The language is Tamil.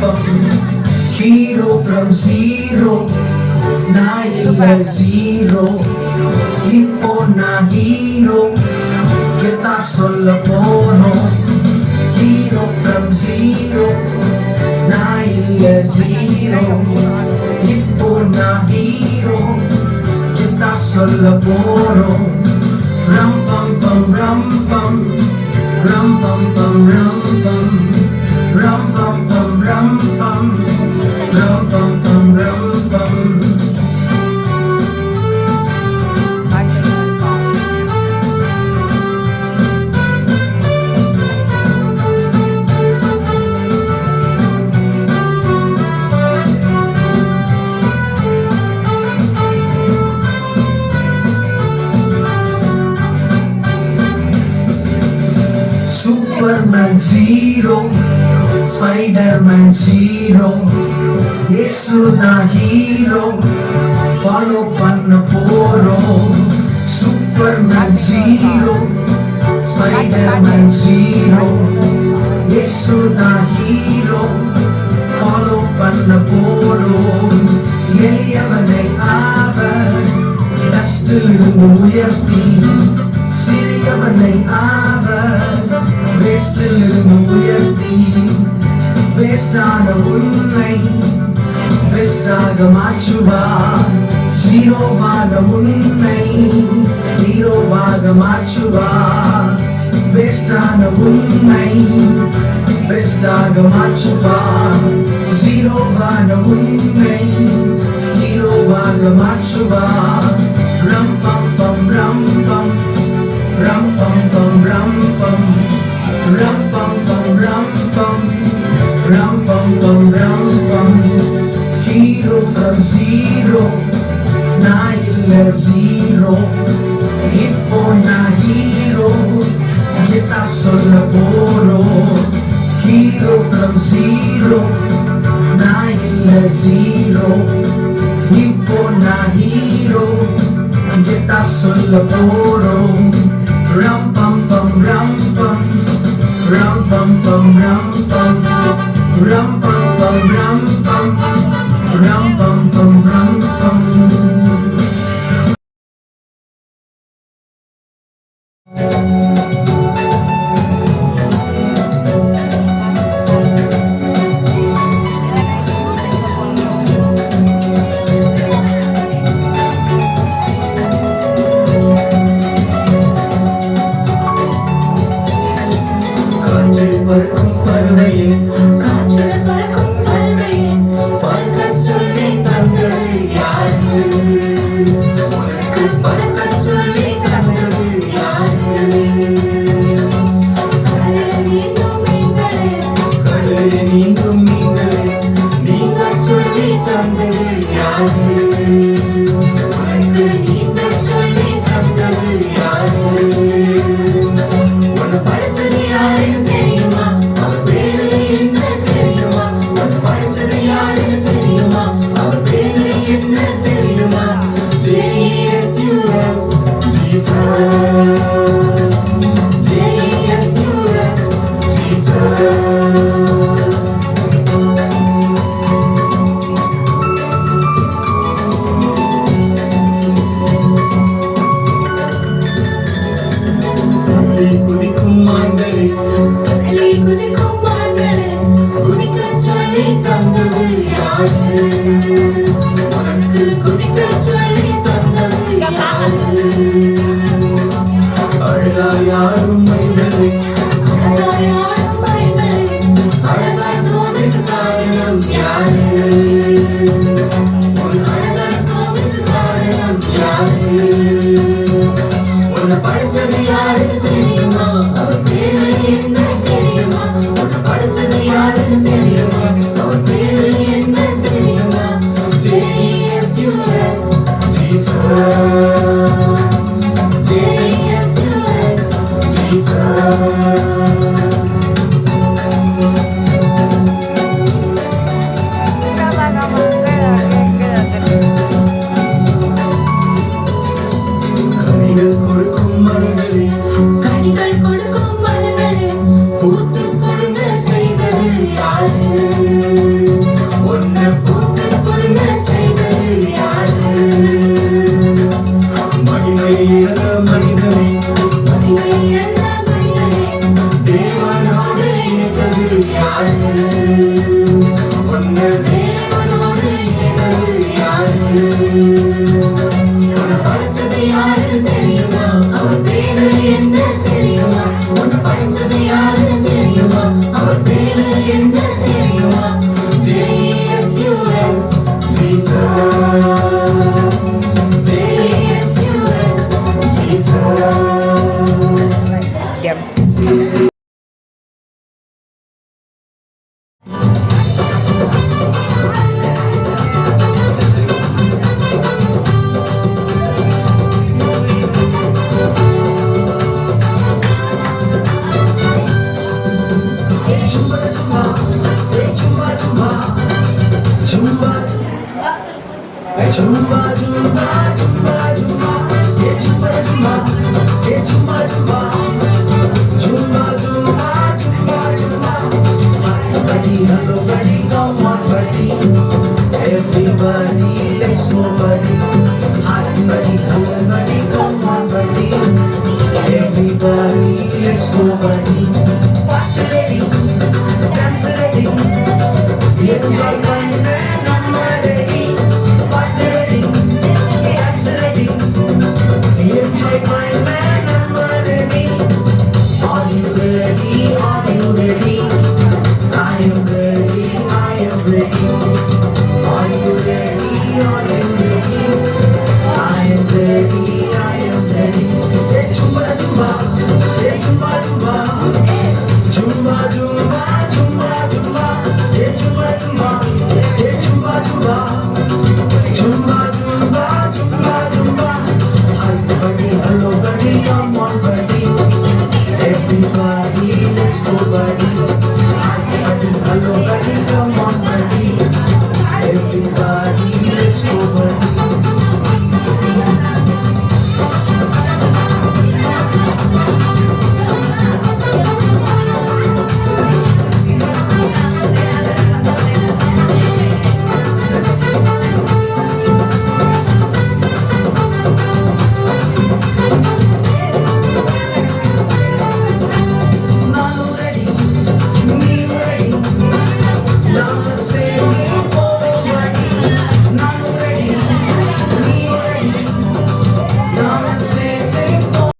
பம். ஹீரோ ஃப்ரம் ஜீரோ, நான் இல்ல ஜீரோ, இப்போ நான் ஹீரோ, எதான் சொல்ல போறோம். ஹீரோ ஃப்ரம் ஜீரோ, நான் இல்ல ஜீரோ, இப்போ நான் ஹீரோ, எதான் சொல்ல போறோம். ரம் பம் பம் ரம் பம், ரம் பம் பம் ரம் பம், ரம் பம் பம் ரம் பம், ரம் பம் பம் ரம் பம். Superman zero, Spiderman zero, Yesu da hero, follow panna porom. Superman zero, Spiderman zero, Yesu da hero, follow panna porom. எளியவனை அவர் கஷ்டிலிருந்து உயர்த்தி, சிறியவனை அவர் வேஸ்டிலிருந்து உயர்த்தி, வேஸ்டான உன்னை பெஸ்டாக மாற்றுவார். ஜீரோவான உன்னை ஹீரோவாக மாற்றுவார். வேஸ்டான உன்னை பெஸ்டாக மாற்றுவார். ஜீரோவான உன்னை ஹீரோவாக மாற்றுவார். ரம் பம் பம் ரம் பம், ரம் பம் பம் ரம் பம், ரம் பம் பம் ரம் பம், ரம் பம் பம் ரம் பம். ஹீரோ ஃப்ரம் ஜீரோ, நான் இல்ல ஜீரோ, இப்போ நான் ஹீரோ, எதான் சொல்ல போறோம். ஹீரோ ஃப்ரம் ஜீரோ, நான் இல்ல ஜீரோ, இப்போ நான் ஹீரோ, எதான் சொல்ல போறோம். ரம் பம் பம் ரம் பம், ரம் பம் பம் ரம் பம், ரம் பம் பம் ரம் பம், ரம் பம் பம் ரம் பம். காற்றில் பறக்கும் பறவையே, காற்றில் பறக்கும் பறவையே, பறக்க சொல்லி தந்தது யாரு? உனக்கு பறக்க சொல்லி தந்தது யாரு? கடலில் நீந்தும் மீன்களே, கடலில் நீந்தும் மீன்களே, நீங்க சொல்லி தந்தது யாரு? உனக்கு நீந்த சொல்லி தந்தது யாரு? உன்னை படைச்சது யாருன்னு தெரியுமா? அவர் பேரு என்ன தெரியுமா? உன்னை படைச்சது யாருன்னு தெரியுமா? அவர் பேரு என்ன தெரியுமா? JSUS, Jesus, JSUS, Jesus. துள்ளி குதிக்கும் மான்களே, துள்ளி குதிக்கும் மான்களே, குதிக்க சொல்லி தந்தது யாரு? உனக்கு குதிக்க சொல்லி தந்தது யாரு? அழகாயாடும் மைந்தளே, அழகாயாடும் மைந்தளே, அழகாய் தோன்றுக்கு காரணம் யாரு? உன் அழகாய் தோன்றுக்கு காரணம் யாரு? உன்னை படைச்சது யாருன்னு தெரியுமா? அவர் பேரு என்ன தெரியுமா? உன்னை படைச்சது யாருன்னு தெரியுமா? அவர் பேரு என்ன தெரியுமா? JSUS, Jesus, JSUS, Jesus. கனிகள் கொடுக்கும் மரங்களே, கனிகள் கொடுக்கும் மலர்களே, பூத்து குலுங்க செய்தது யாரு? எங்கள் தேவனோடு இணைவது யாரு? உன்னை படைச்சது யாருன்னு தெரியுமா? அவர் பேரு என்ன தெரியுமா? உன்னை படைச்சது யாருன்னு தெரியுமா? அவர் பேரு என்ன தெரியுமா? JSUS Jesus. JSUS Jesus. Chumba, chumba, chumba, chumba, yeah, chumba, chumba, yeah, chumba, chumba, chumba, chumba, chumba, chumba. Hi, buddy, hello, buddy, come on, buddy. Everybody, let's go, buddy. Hi, buddy, hello, buddy, come on, buddy. Everybody, let's go, buddy. Party ready, dance ready, enjoy fun.